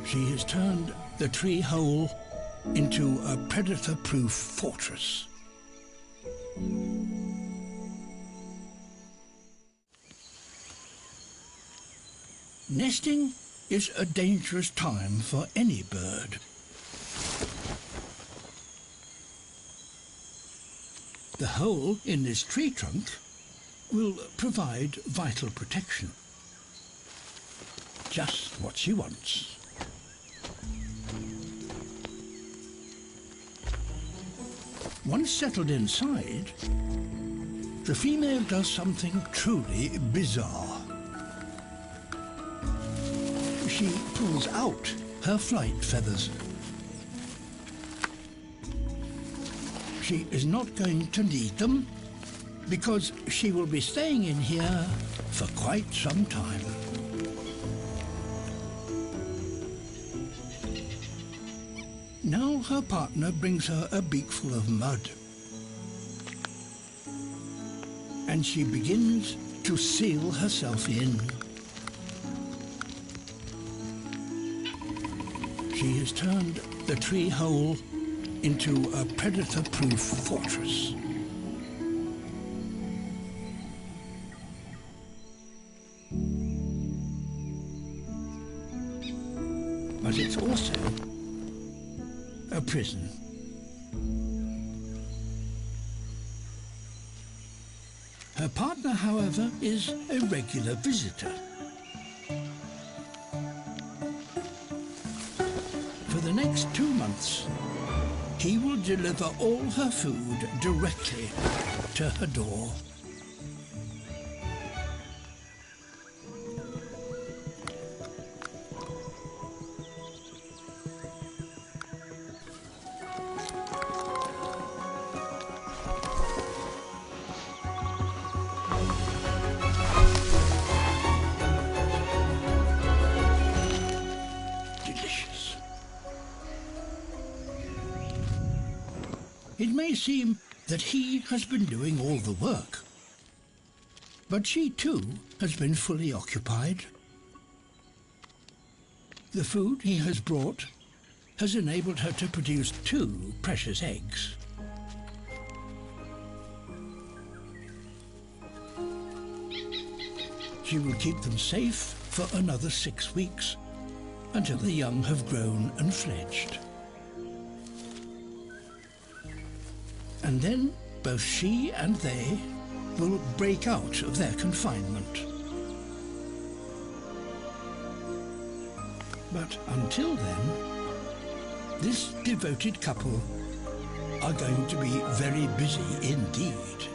She has turned the tree hole into a predator-proof fortress. Nesting is a dangerous time for any bird. The hole in this tree trunk will provide vital protection. Just what she wants. Once settled inside, the female does something truly bizarre. She pulls out her flight feathers. She is not going to need them because she will be staying in here for quite some time. Now her partner brings her a beakful of mud, and she begins to seal herself in. She has turned the tree hole into a predator-proof fortress. But it's also a prison. Her partner, however, is a regular visitor. For the next 2 months, he will deliver all her food directly to her door. Delicious. It may seem that he has been doing all the work, but she too has been fully occupied. The food he has brought has enabled her to produce 2 precious eggs. She will keep them safe for another 6 weeks until the young have grown and fledged. And then both she and they will break out of their confinement. But until then, this devoted couple are going to be very busy indeed.